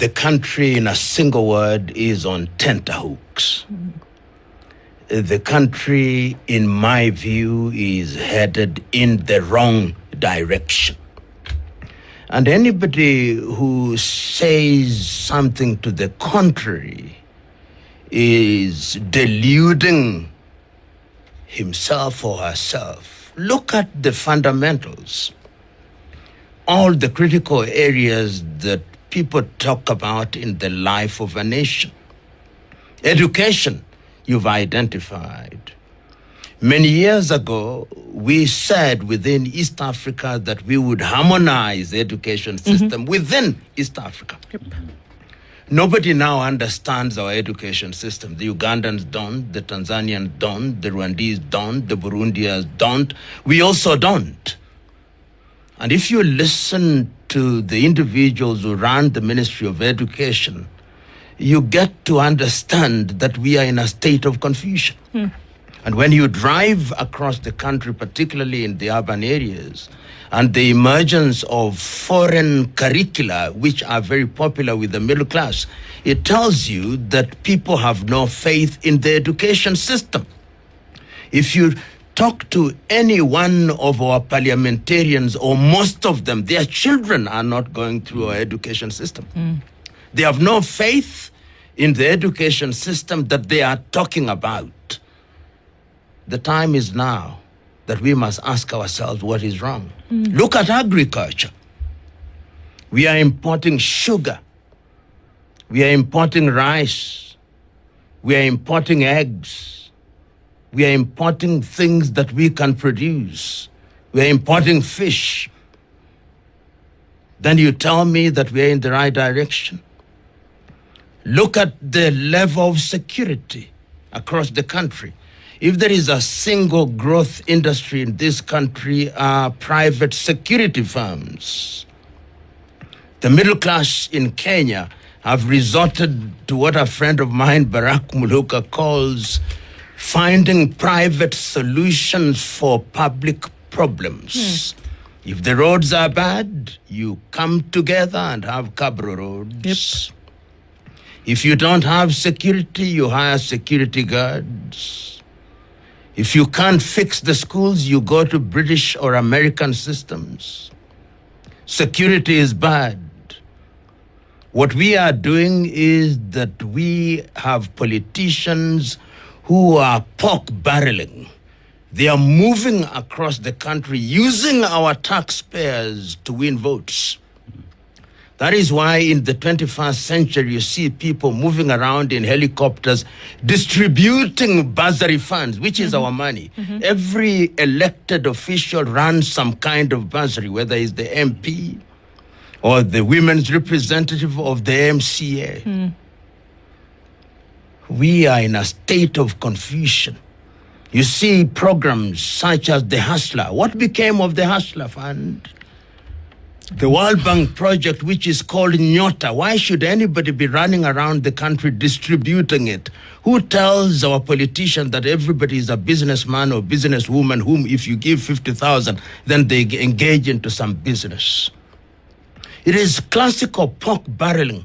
the country, in a single word, is on tenterhooks. The country, in my view, is headed in the wrong direction. And anybody who says something to the contrary is deluding himself or herself. Look at the fundamentals. All the critical areas that people talk about in the life of a nation. Education, you've identified. Many years ago, we said within East Africa that we would harmonize the education system within East Africa. Yep. Nobody now understands our education system. The Ugandans don't, the Tanzanians don't, the Rwandese don't, the Burundians don't. We also don't. And if you listen to the individuals who run the Ministry of Education, you get to understand that we are in a state of confusion. And when you drive across the country, particularly in the urban areas, and the emergence of foreign curricula, which are very popular with the middle class, it tells you that people have no faith in the education system. If you talk to any one of our parliamentarians, or most of them, their children are not going through our education system. They have no faith in the education system that they are talking about. The time is now that we must ask ourselves what is wrong. Look at agriculture. We are importing sugar. We are importing rice. We are importing eggs. We are importing things that we can produce. We are importing fish. Then you tell me that we are in the right direction. Look at the level of security across the country. If there is a single growth industry in this country, are private security firms. The middle class in Kenya have resorted to what a friend of mine, Barack Muluka, calls finding private solutions for public problems. If the roads are bad, you come together and have Cabro roads. Yep. If you don't have security, you hire security guards. If you can't fix the schools, you go to British or American systems. Security is bad. What we are doing is that we have politicians who are pork barreling. They are moving across the country using our taxpayers to win votes. That is why in the 21st century, you see people moving around in helicopters, distributing bursary funds, which is our money. Every elected official runs some kind of bursary, whether it's the MP or the women's representative of the MCA. We are in a state of confusion. You see programs such as the Hustler. What became of the Hustler Fund? The World Bank project, which is called Nyota. Why should anybody be running around the country distributing it? Who tells our politicians that everybody is a businessman or businesswoman whom if you give 50,000, then they engage into some business? It is classical pork barreling,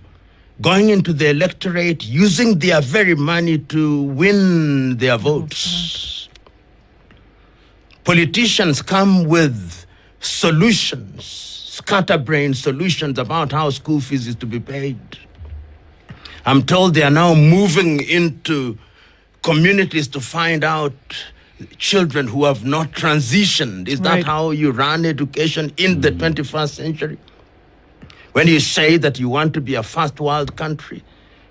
going into the electorate, using their very money to win their votes. Politicians come with solutions, scatterbrain solutions about how school fees is to be paid. I'm told they are now moving into communities to find out children who have not transitioned. Is that how you run education in the 21st century? When you say that you want to be a first world country,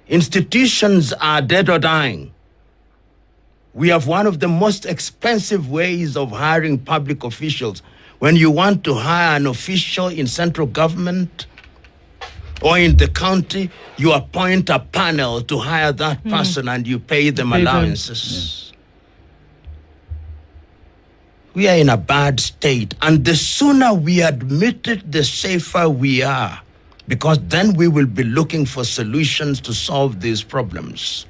institutions are dead or dying. We have one of the most expensive ways of hiring public officials. When you want to hire an official in central government or in the county, you appoint a panel to hire that person and you pay them allowances. We are in a bad state. And the sooner we admit it, the safer we are. Because then we will be looking for solutions to solve these problems.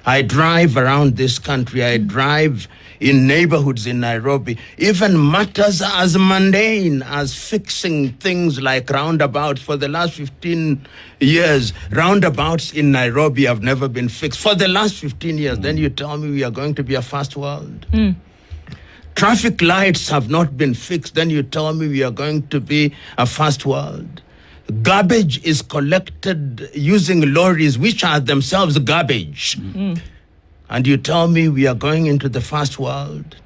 I drive around this country. I drive in neighborhoods in Nairobi. Even matters as mundane as fixing things like roundabouts. For the last 15 years, roundabouts in Nairobi have never been fixed. For the last 15 years, then you tell me we are going to be a first world. Traffic lights have not been fixed. Then you tell me we are going to be a first world. Garbage is collected using lorries, which are themselves garbage. And you tell me we are going into the first world.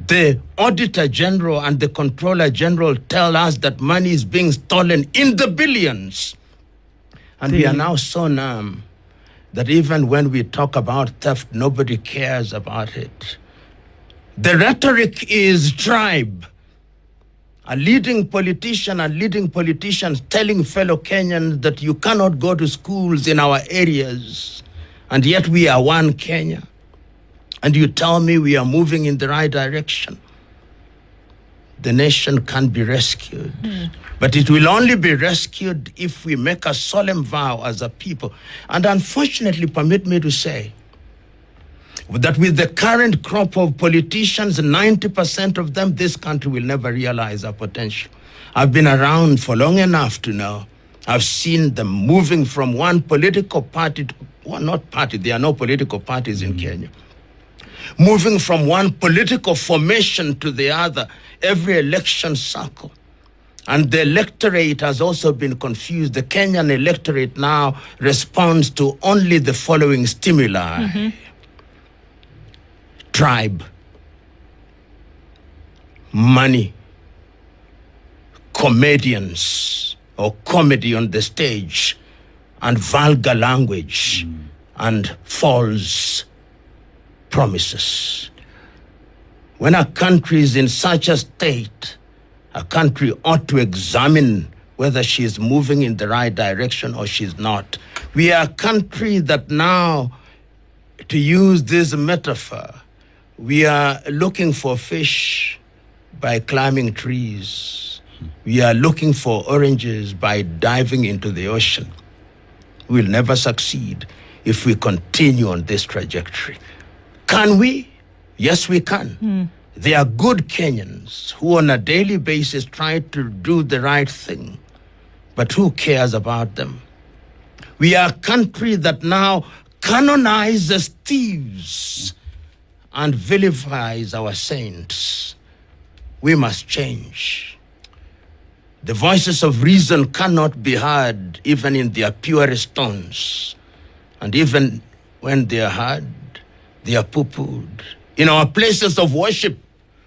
The Auditor General and the Controller General tell us that money is being stolen in the billions. And we are now so numb that even when we talk about theft, nobody cares about it. The rhetoric is tribe. A leading politician and leading politicians telling fellow Kenyans that you cannot go to schools in our areas, and yet we are one Kenya. And you tell me we are moving in the right direction. The nation can be rescued. But it will only be rescued if we make a solemn vow as a people. And unfortunately, permit me to say, that with the current crop of politicians, 90% of them, this country will never realize our potential. I've been around for long enough to know. I've seen them moving from one political party to, well, not party, there are no political parties in Kenya. Moving from one political formation to the other, every election cycle. And the electorate has also been confused. The Kenyan electorate now responds to only the following stimuli. Tribe, money, comedians or comedy on the stage, and vulgar language and false promises. When a country is in such a state, a country ought to examine whether she is moving in the right direction or she's not. We are a country that now, to use this metaphor, we are looking for fish by climbing trees. We are looking for oranges by diving into the ocean. We'll never succeed if we continue on this trajectory. Can we? Yes, we can. There are good Kenyans who on a daily basis try to do the right thing. But who cares about them? We are a country that now canonizes thieves and vilifies our saints. We must change. The voices of reason cannot be heard even in their purest tones. And even when they are heard, they are poo-pooed. In our places of worship,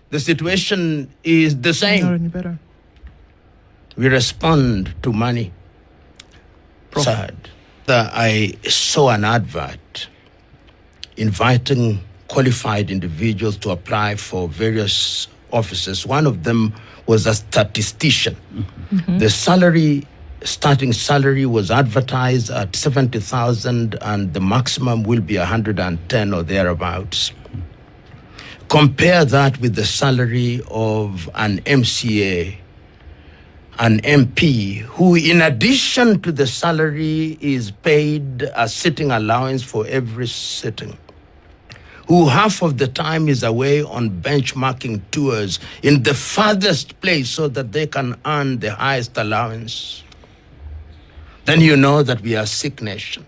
the situation is the same. Not any better. We respond to money. Sad. I saw an advert inviting qualified individuals to apply for various offices. One of them was a statistician. The starting salary was advertised at 70,000 and the maximum will be 110 or thereabouts. Compare that with the salary of an MCA, an MP, who in addition to the salary is paid a sitting allowance for every sitting, who half of the time is away on benchmarking tours in the farthest place so that they can earn the highest allowance. Then you know that we are a sick nation.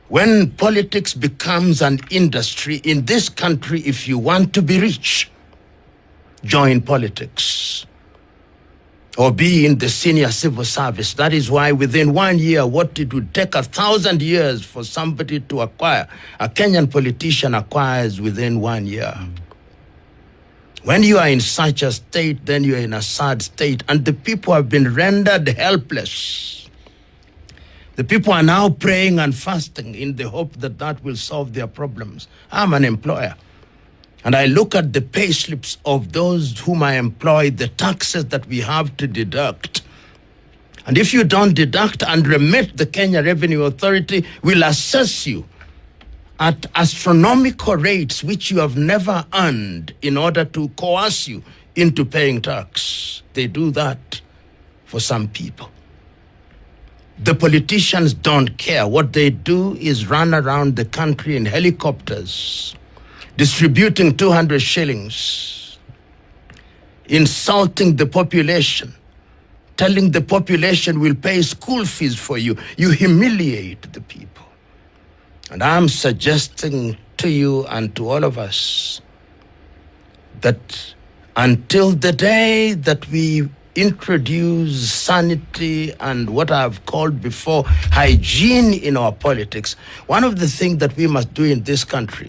When politics becomes an industry in this country, if you want to be rich, join politics or be in the senior civil service. That is why within 1 year, what it would take 1,000 years for somebody to acquire, a Kenyan politician acquires within 1 year. When you are in such a state, then you are in a sad state, and the people have been rendered helpless. The people are now praying and fasting in the hope that that will solve their problems. I'm an employer. And I look at the pay slips of those whom I employ, the taxes that we have to deduct. And if you don't deduct and remit, the Kenya Revenue Authority will assess you at astronomical rates which you have never earned in order to coerce you into paying tax. They do that for some people. The politicians don't care. What they do is run around the country in helicopters, distributing 200 shillings, insulting the population, telling the population will pay school fees for you. You humiliate the people. And I'm suggesting to you and to all of us that until the day that we introduce sanity and what I've called before hygiene in our politics, one of the things that we must do in this country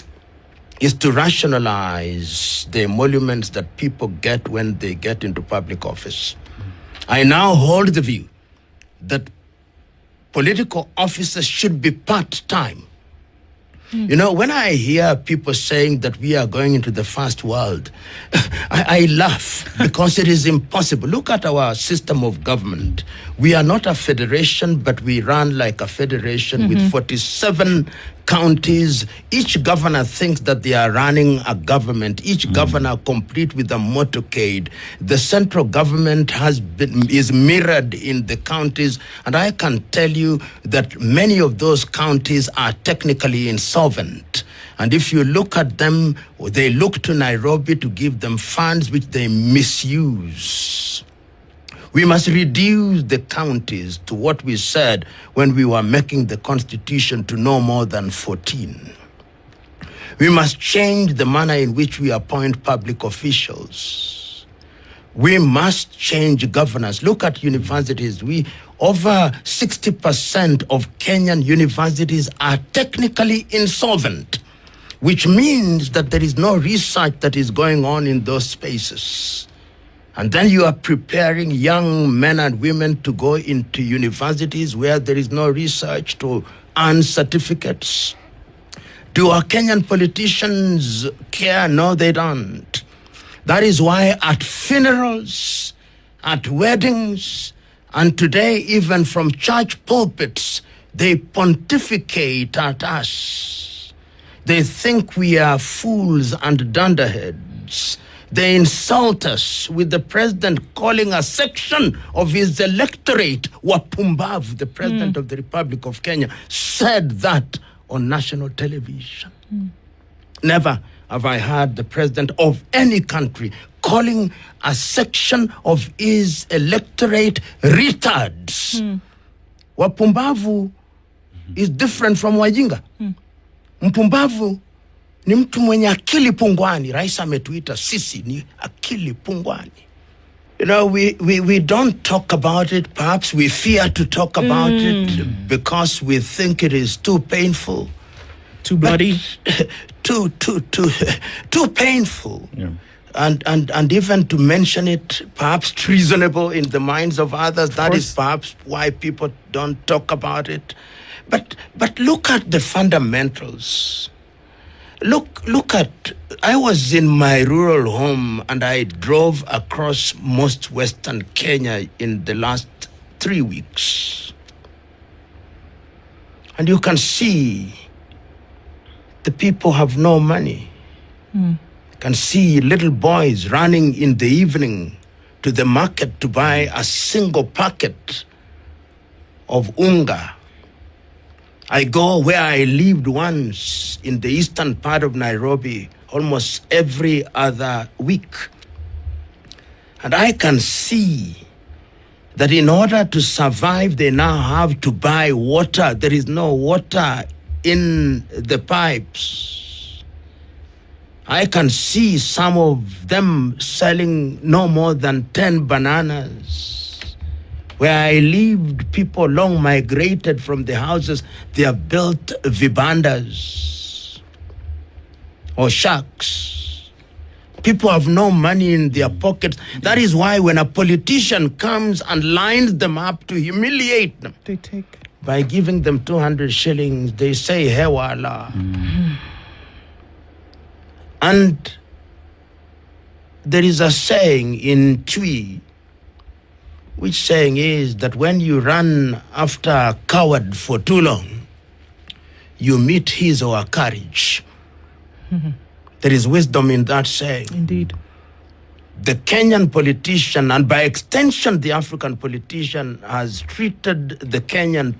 is to rationalize the emoluments that people get when they get into public office. I now hold the view that political officers should be part-time. You know, when I hear people saying that we are going into the first world, I laugh because it is impossible. Look at our system of government. We are not a federation, but we run like a federation with 47 counties. Each governor thinks that they are running a government. Each governor complete with a motorcade. The central government is mirrored in the counties, and I can tell you that many of those counties are technically insolvent. And if you look at them, they look to Nairobi to give them funds which they misuse. We must reduce the counties to what we said when we were making the constitution to no more than 14. We must change the manner in which we appoint public officials. We must change governance. Look at universities. Over 60% of Kenyan universities are technically insolvent, which means that there is no research that is going on in those spaces. And then you are preparing young men and women to go into universities where there is no research to earn certificates. Do our Kenyan politicians care? No, they don't. That is why at funerals, at weddings, and today even from church pulpits, they pontificate at us. They think we are fools and dunderheads. They insult us with the president calling a section of his electorate Wapumbavu, the president of the Republic of Kenya, said that on national television. Never have I heard the president of any country calling a section of his electorate retards. Wapumbavu is different from Wajinga. Mpumbavu ni mtu mwenye akili pungwani. Rais ametuita sisi ni akili pungwani. You know, we don't talk about it. Perhaps we fear to talk about it because we think it is too painful. Too bloody? Too painful. Yeah. And even to mention it, perhaps treasonable in the minds of others. That is perhaps why people don't talk about it. But look at the fundamentals. Look at, I was in my rural home and I drove across most Western Kenya in the last 3 weeks. And you can see the people have no money. You can see little boys running in the evening to the market to buy a single packet of unga. I go where I lived once in the eastern part of Nairobi almost every other week. And I can see that in order to survive, they now have to buy water. There is no water in the pipes. I can see some of them selling no more than 10 bananas. Where I lived, people long migrated from the houses. They have built vibandas or shacks. People have no money in their pockets. That is why when a politician comes and lines them up to humiliate them, They take. by giving them 200 shillings, they say, Hewala. And there is a saying in Twi, which saying is that when you run after a coward for too long, you meet his or her courage. There is wisdom in that saying. Indeed. the Kenyan politician, and by extension the African politician, has treated the Kenyan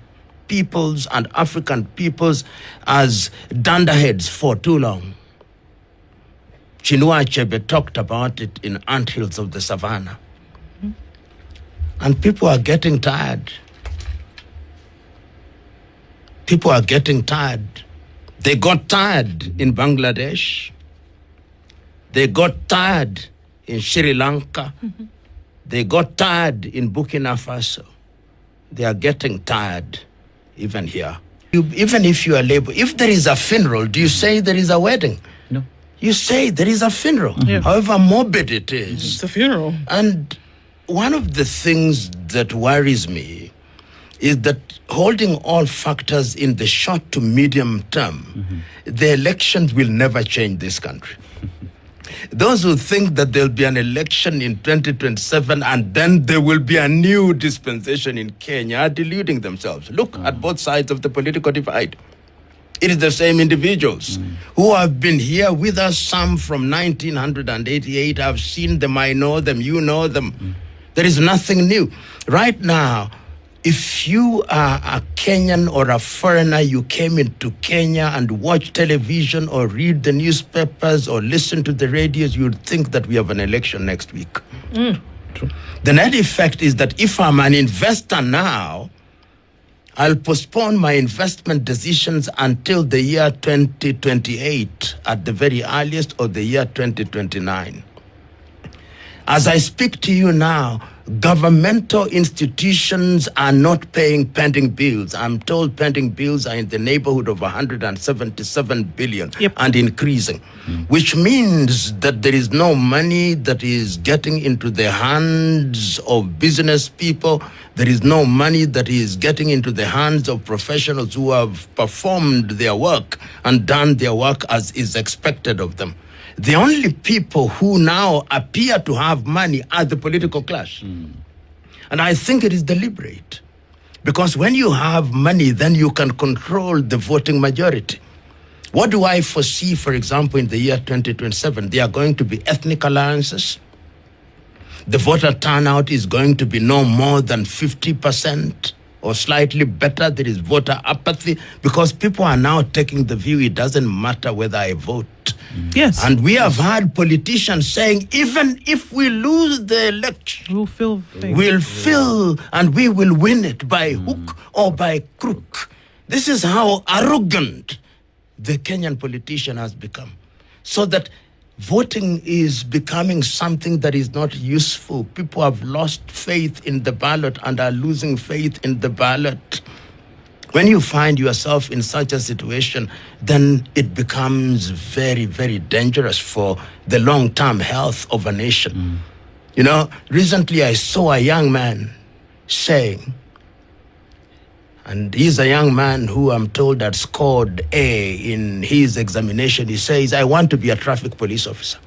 peoples and African peoples as dunderheads for too long. Chinua Achebe talked about it in Anthills of the Savannah. And people are getting tired. People are getting tired. They got tired in Bangladesh. They got tired in Sri Lanka. They got tired in Burkina Faso. They are getting tired even here. Even if you are labor, if there is a funeral, do you say there is a wedding? No. You say there is a funeral, however morbid it is. It's a funeral. And one of the things that worries me is that holding all factors in the short to medium term, the elections will never change this country. Those who think that there'll be an election in 2027 and then there will be a new dispensation in Kenya are deluding themselves. Look at both sides of the political divide. It is the same individuals who have been here with us, some from 1988. I've seen them, I know them, you know them. There is nothing new. Right now, if you are a Kenyan or a foreigner, you came into Kenya and watch television or read the newspapers or listen to the radios, you'd think that we have an election next week. True. The net effect is that if I'm an investor now, I'll postpone my investment decisions until the year 2028 at the very earliest, or the year 2029. As I speak to you now, governmental institutions are not paying pending bills. I'm told pending bills are in the neighborhood of 177 billion and increasing, which means that there is no money that is getting into the hands of business people. There is no money that is getting into the hands of professionals who have performed their work and done their work as is expected of them. The only people who now appear to have money are the political class. And I think it is deliberate. Because when you have money, then you can control the voting majority. What do I foresee, for example, in the year 2027? There are going to be ethnic alliances. The voter turnout is going to be no more than 50% or slightly better. There is voter apathy because people are now taking the view it doesn't matter whether I vote. Yes. And we have had politicians saying, even if we lose the election, we'll fill and we will win it by hook or by crook. This is how arrogant the Kenyan politician has become. So that voting is becoming something that is not useful. People have lost faith in the ballot and are losing faith in the ballot. When you find yourself in such a situation, then it becomes very, very dangerous for the long-term health of a nation. You know, recently I saw a young man saying, and he's a young man who I'm told had scored A in his examination. He says, I want to be a traffic police officer.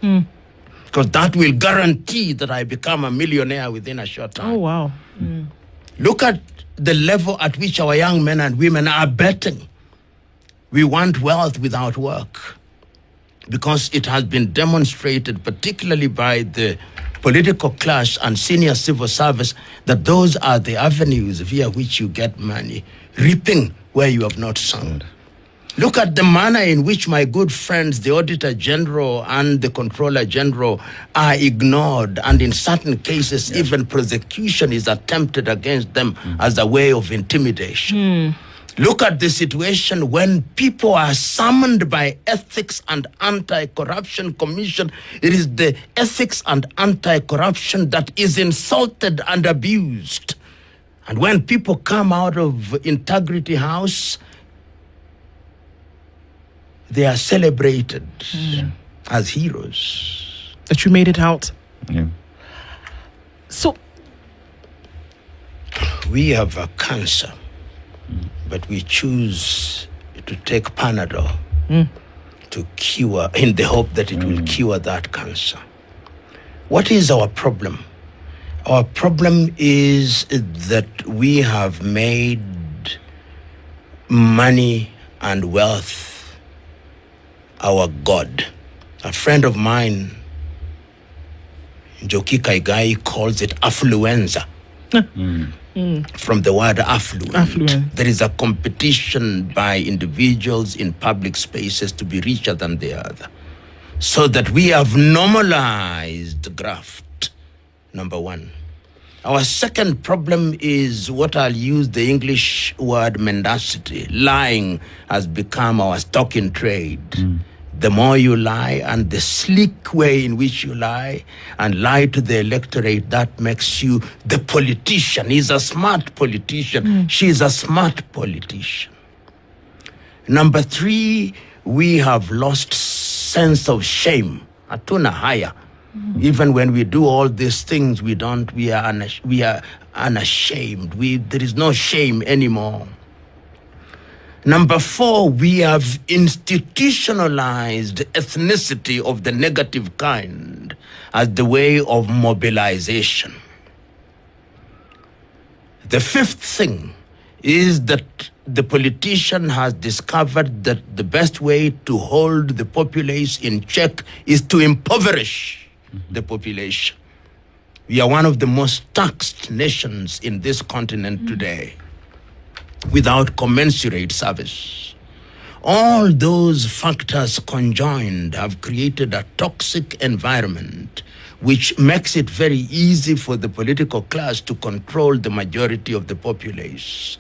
Because that will guarantee that I become a millionaire within a short time. Oh, wow. Look at the level at which our young men and women are betting. We want wealth without work. Because it has been demonstrated, particularly by the political class and senior civil service, that those are the avenues via which you get money, reaping where you have not sown. Look at the manner in which my good friends, the Auditor General and the Controller General, are ignored, and in certain cases, even prosecution is attempted against them as a way of intimidation. Look at the situation when people are summoned by Ethics and Anti-Corruption Commission. It is the Ethics and Anti-Corruption that is insulted and abused. And when people come out of Integrity House, they are celebrated as heroes. That you made it out. Yeah. So we have a cancer, but we choose to take Panadol to cure, in the hope that it will cure that cancer. What is our problem? Our problem is that we have made money and wealth our God. A friend of mine Njoki Kaigai calls it affluenza. From the word affluent. Affluent. There is a competition by individuals in public spaces to be richer than the other. So that we have normalized graft, number one. Our second problem is what I'll use the English word mendacity. Lying has become our stock in trade. The more you lie and the sleek way in which you lie and lie to the electorate, that makes you the politician. He's a smart politician. She's a smart politician. Number three, we have lost sense of shame. Hatuna haya. Even when we do all these things, we are unashamed. There is no shame anymore. Number four, we have institutionalized ethnicity of the negative kind as the way of mobilization. The fifth thing is that the politician has discovered that the best way to hold the populace in check is to impoverish the population. We are one of the most taxed nations in this continent today, without commensurate service. All those factors conjoined have created a toxic environment which makes it very easy for the political class to control the majority of the populace.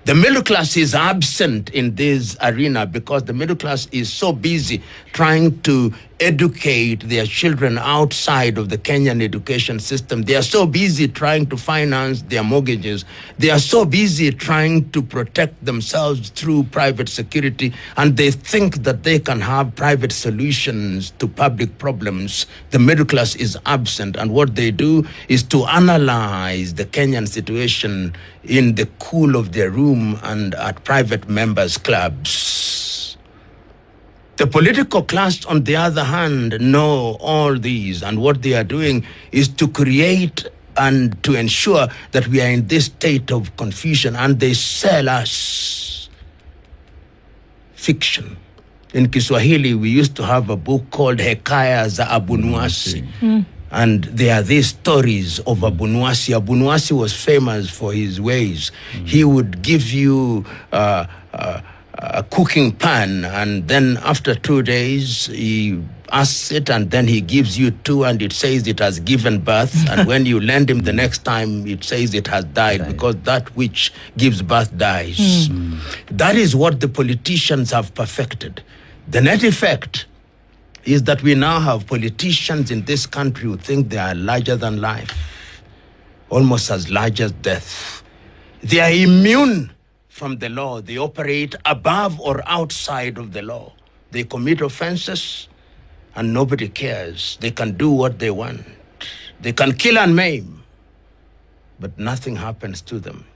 The middle class is absent in this arena because the middle class is so busy trying to educate their children outside of the Kenyan education system. They are so busy trying to finance their mortgages. They are so busy trying to protect themselves through private security, and they think that they can have private solutions to public problems. The middle class is absent, and what they do is to analyze the Kenyan situation in the cool of their room and at private members' clubs. The political class, on the other hand, know all these, and what they are doing is to create and to ensure that we are in this state of confusion, and they sell us fiction. In Kiswahili, we used to have a book called Hekaya za Abunuwasi. And there are these stories of Abunuwasi. Abunuwasi was famous for his ways. He would give you a cooking pan, and then after 2 days, he asks it, and then he gives you two, and it says it has given birth. And when you lend him the next time, it says it has died, because that which gives birth dies. That is what the politicians have perfected. The net effect is that we now have politicians in this country who think they are larger than life, almost as large as death. They are immune from the law. They operate above or outside of the law. They commit offenses and nobody cares. They can do what they want. They can kill and maim, but nothing happens to them.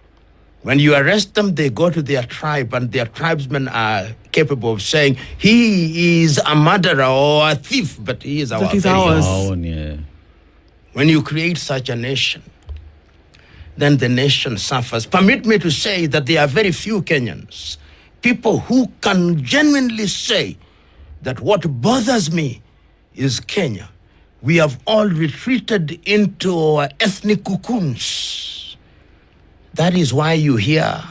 When you arrest them, they go to their tribe, and their tribesmen are capable of saying, he is a murderer or a thief, but he is our That is very ours. own. Yeah. When you create such a nation, then the nation suffers. Permit me to say that there are very few Kenyans, people who can genuinely say that what bothers me is Kenya. We have all retreated into our ethnic cocoons. That is why you hear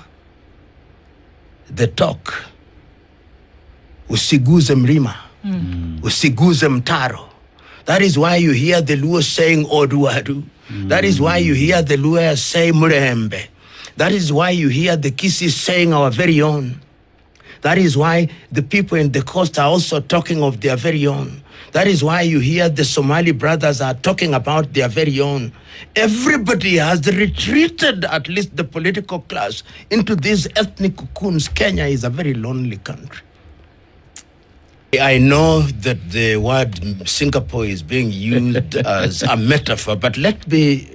the talk, usiguze mlima, usiguze mtaro. That is why you hear the Luo saying oduadu. That is why you hear the Luo say murembe. That is why you hear the Kisis saying our very own. That is why the people in the coast are also talking of their very own. That is why you hear the Somali brothers are talking about their very own. Everybody has retreated, at least the political class, into these ethnic cocoons. Kenya is a very lonely country. I know that the word Singapore is being used as a metaphor, but let me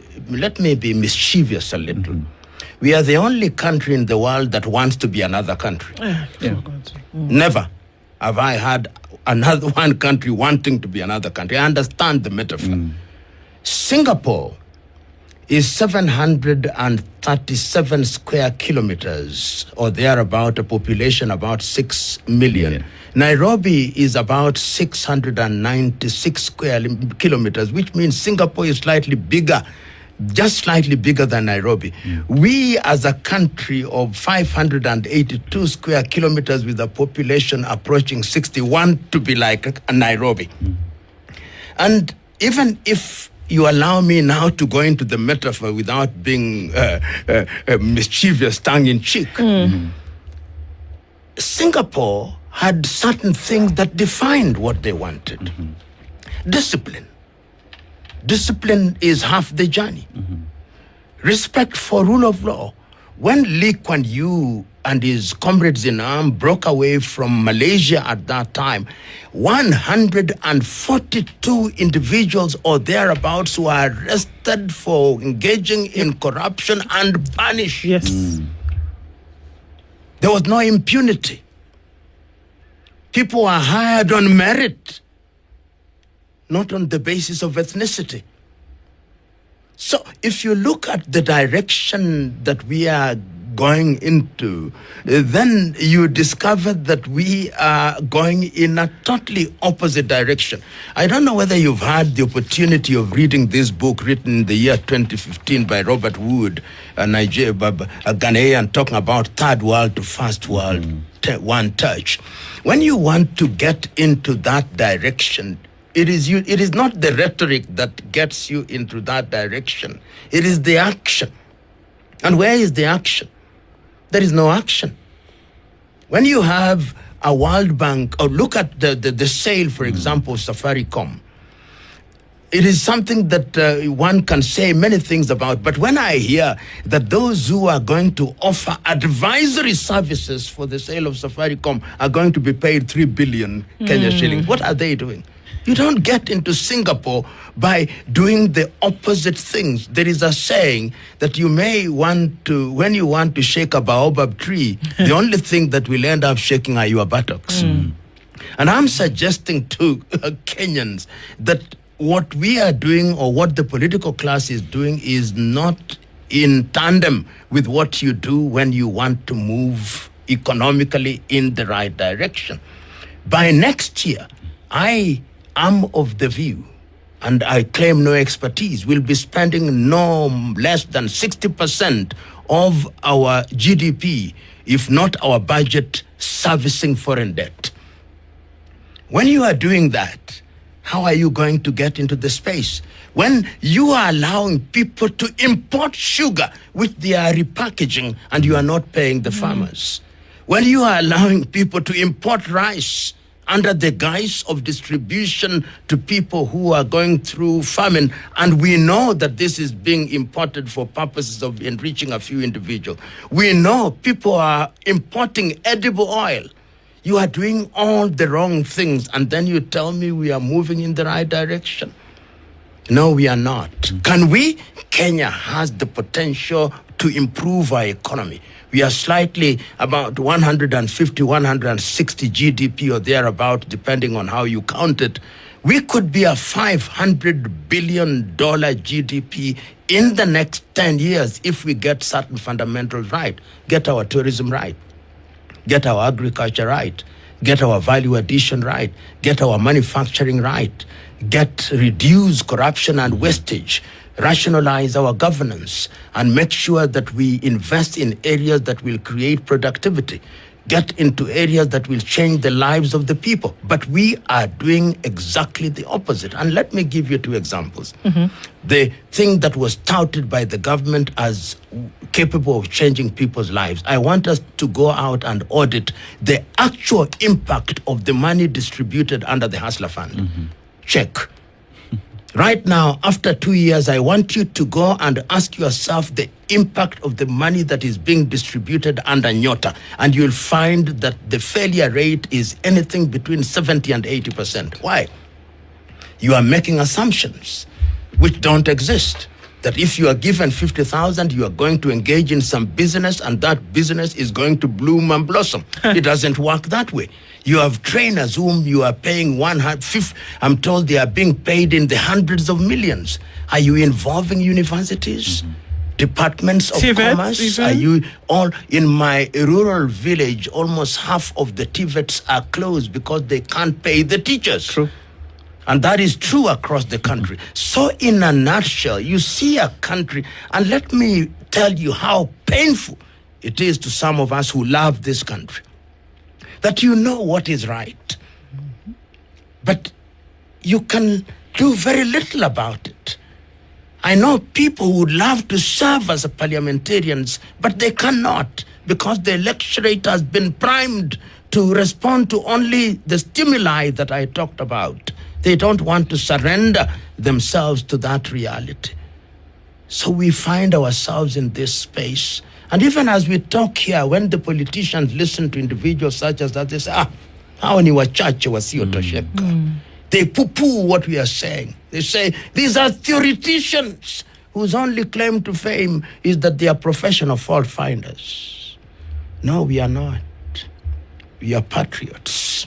be mischievous a little. We are the only country in the world that wants to be another country. Never have I had another one country wanting to be another country. I understand the metaphor. Singapore is 737 square kilometers, or thereabout, a population about 6 million. Yeah. Nairobi is about 696 square kilometers, which means Singapore is slightly bigger, just slightly bigger than Nairobi. We, as a country of 582 square kilometers with a population approaching 61, to be like Nairobi. And even if you allow me now to go into the metaphor without being mischievous, tongue-in-cheek, Singapore had certain things that defined what they wanted. Discipline. Discipline is half the journey. Respect for rule of law. When Lee Kuan Yew and his comrades in arms broke away from Malaysia at that time, 142 individuals or thereabouts were arrested for engaging in corruption and punished. Yes. There was no impunity. People were hired on merit, not on the basis of ethnicity. So if you look at the direction that we are going into, then you discover that we are going in a totally opposite direction. I don't know whether you've had the opportunity of reading this book written in the year 2015 by Robert Wood, a Ghanaian, talking about third world to first world, one touch. When you want to get into that direction, it is not the rhetoric that gets you into that direction. It is the action. And where is the action? There is no action. When you have a World Bank, or look at the sale, for example, of Safaricom, it is something that one can say many things about. But when I hear that those who are going to offer advisory services for the sale of Safaricom are going to be paid 3 billion Kenya shillings, what are they doing? You don't get into Singapore by doing the opposite things. There is a saying that you may want to, when you want to shake a baobab tree, the only thing that will end up shaking are your buttocks. And I'm suggesting to Kenyans that what we are doing, or what the political class is doing, is not in tandem with what you do when you want to move economically in the right direction. By next year, I am of the view, and I claim no expertise, we'll be spending no less than 60% of our GDP, if not our budget, servicing foreign debt. When you are doing that, how are you going to get into the space? When you are allowing people to import sugar, which they are repackaging, and you are not paying the farmers. When you are allowing people to import rice under the guise of distribution to people who are going through famine, and we know that this is being imported for purposes of enriching a few individuals. We know people are importing edible oil. You are doing all the wrong things, and then you tell me we are moving in the right direction. No, we are not. Can we? Kenya has the potential to improve our economy. We are slightly about 150, 160 GDP or thereabout, depending on how you count it. We could be a $500 billion GDP in the next 10 years if we get certain fundamentals right. Get our tourism right. Get our agriculture right. Get our value addition right. Get our manufacturing right. Reduce corruption and wastage. Rationalize our governance and make sure that we invest in areas that will create productivity. Get into areas that will change the lives of the people. But we are doing exactly the opposite. And let me give you two examples. The thing that was touted by the government as capable of changing people's lives, I want us to go out and audit the actual impact of the money distributed under the Hustler Fund. Check. Right now, after 2 years, I want you to go and ask yourself the impact of the money that is being distributed under Nyota, and you'll find that the failure rate is anything between 70 and 80%. Why? You are making assumptions which don't exist. That if you are given 50,000, you are going to engage in some business, and that business is going to bloom and blossom. It doesn't work that way. You have trainers whom you are paying 150. I'm told they are being paid in the hundreds of millions. Are you involving universities? Departments of commerce? even? Are you all in my rural village? Almost half of the TVETs are closed because they can't pay the teachers. True. And that is true across the country. So in a nutshell, you see a country, and let me tell you how painful it is to some of us who love this country, that you know what is right, but you can do very little about it. I know people who would love to serve as parliamentarians, but they cannot because the electorate has been primed to respond to only the stimuli that I talked about. They don't want to surrender themselves to that reality. So we find ourselves in this space. And even as we talk here, when the politicians listen to individuals such as that, they say, hao ni wachache wasiotosheka. They poo-poo what we are saying. They say, these are theoreticians whose only claim to fame is that they are professional fault finders. No, we are not. We are patriots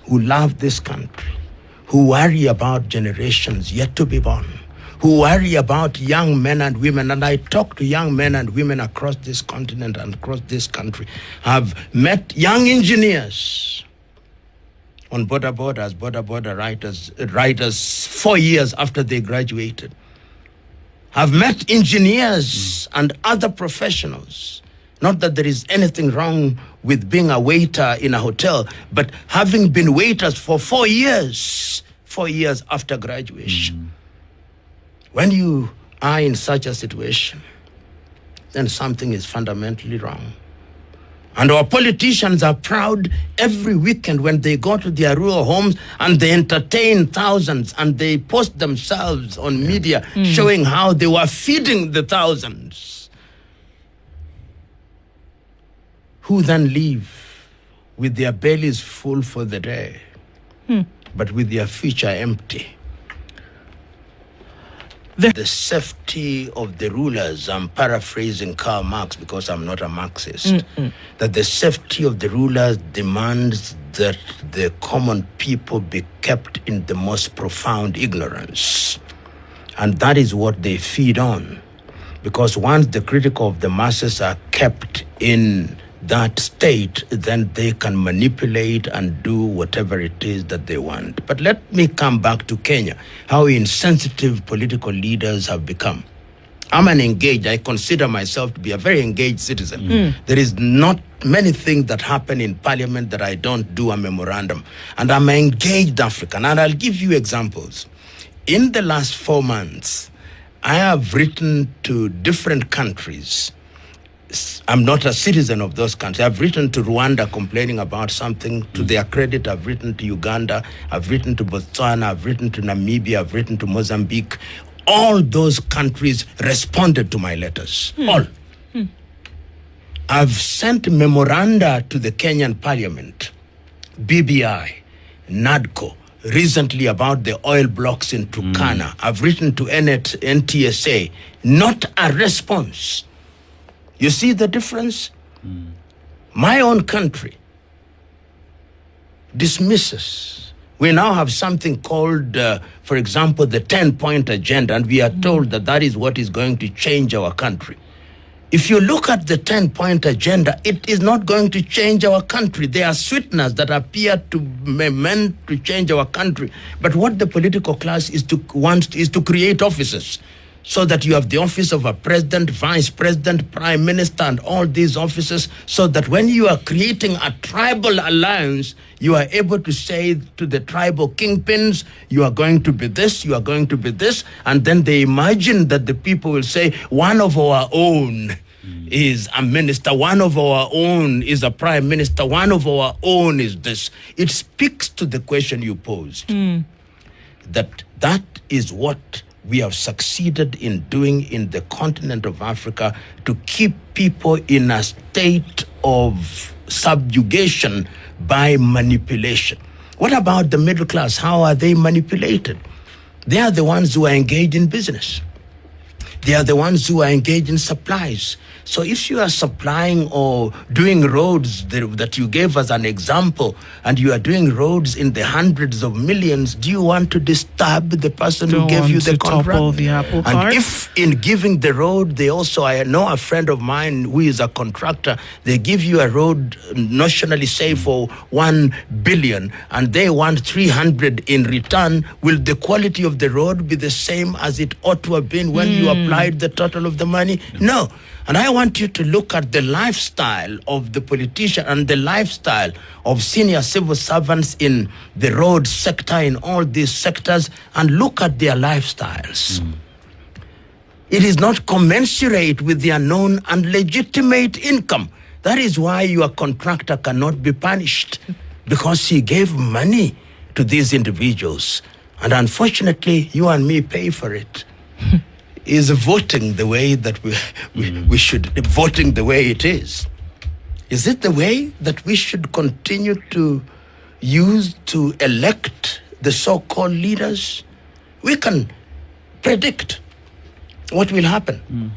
who love this country, who worry about generations yet to be born, who worry about young men and women. And I talk to young men and women across this continent and across this country. I've met young engineers on border writers 4 years after they graduated. I've met engineers and other professionals. Not that there is anything wrong with being a waiter in a hotel, but having been waiters for 4 years after graduation. When you are in such a situation, then something is fundamentally wrong. And our politicians are proud every weekend when they go to their rural homes and they entertain thousands and they post themselves on media showing how they were feeding the thousands, who then leave with their bellies full for the day, but with their future empty. The safety of the rulers, I'm paraphrasing Karl Marx because I'm not a Marxist, that the safety of the rulers demands that the common people be kept in the most profound ignorance. And that is what they feed on. Because once the critical of the masses are kept in that state, then they can manipulate and do whatever it is that they want. But let me come back to Kenya, how insensitive political leaders have become. I'm I consider myself to be a very engaged citizen. There is not many things that happen in parliament that I don't do a memorandum. And I'm an engaged African, and I'll give you examples. In the last 4 months, I have written to different countries. I'm not a citizen of those countries. I've written to Rwanda complaining about something. To their credit, I've written to Uganda, I've written to Botswana, I've written to Namibia, I've written to Mozambique. All those countries responded to my letters. All. I've sent memoranda to the Kenyan Parliament, BBI, NADCO, recently about the oil blocks in Turkana. I've written to NTSA, not a response. You see the difference? My own country dismisses. We now have something called, for example, the 10-point agenda, and we are told that that is what is going to change our country. If you look at the 10-point agenda, it is not going to change our country. There are sweeteners that appear to be meant to change our country. But what the political class wants is to create offices, so that you have the office of a president, vice president, prime minister, and all these offices, so that when you are creating a tribal alliance, you are able to say to the tribal kingpins, you are going to be this, you are going to be this, and then they imagine that the people will say, one of our own is a minister, one of our own is a prime minister, one of our own is this. It speaks to the question you posed, that is what we have succeeded in doing in the continent of Africa, to keep people in a state of subjugation by manipulation. What about the middle class? How are they manipulated? They are the ones who are engaged in business. They are the ones who are engaged in supplies. So if you are supplying or doing roads that you gave as an example, and you are doing roads in the hundreds of millions, do you want to disturb the person who gave you the contract? Topple the apple And cart? if in giving the road, they also, I know a friend of mine who is a contractor, they give you a road notionally say for 1 billion, and they want 300 in return, will the quality of the road be the same as it ought to have been when you applied the total of the money? No. And I want you to look at the lifestyle of the politician and the lifestyle of senior civil servants in the road sector, in all these sectors, and look at their lifestyles. It is not commensurate with their known and legitimate income. That is why your contractor cannot be punished, because he gave money to these individuals. And unfortunately, you and me pay for it. Is voting the way that we should, voting the way it is. Is it the way that we should continue to use to elect the so-called leaders? We can predict what will happen.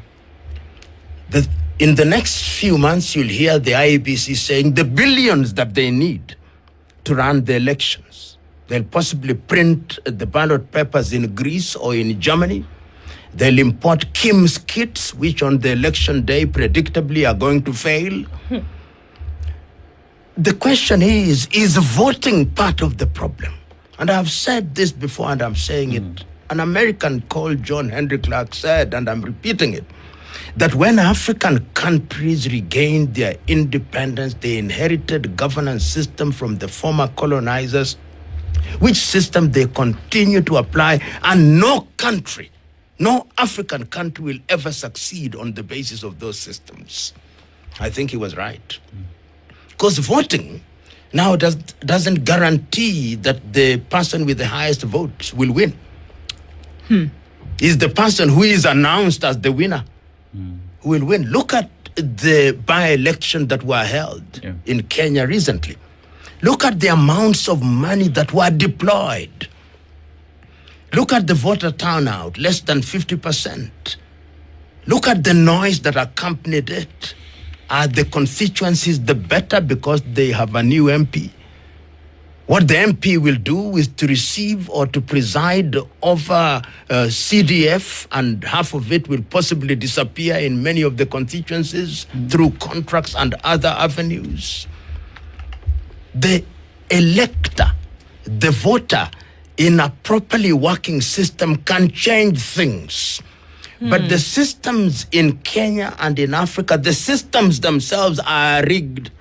In the next few months, you'll hear the IEBC saying the billions that they need to run the elections. They'll possibly print the ballot papers in Greece or in Germany. They'll import Kim's kits, which on the election day predictably are going to fail. The question is voting part of the problem? And I've said this before and I'm saying it. An American called John Henry Clark said, and I'm repeating it, that when African countries regained their independence, they inherited governance system from the former colonizers, which system they continue to apply, and no country, no African country will ever succeed on the basis of those systems. I think he was right. Because voting now doesn't guarantee that the person with the highest votes will win. It's the person who is announced as the winner who will win. Look at the by-election that were held in Kenya recently. Look at the amounts of money that were deployed. Look at the voter turnout, less than 50%. Look at the noise that accompanied it. Are the constituencies the better because they have a new MP? What the MP will do is to receive or to preside over CDF, and half of it will possibly disappear in many of the constituencies through contracts and other avenues. The elector, the voter, in a properly working system can change things. But the systems in Kenya and in Africa, the systems themselves are rigged.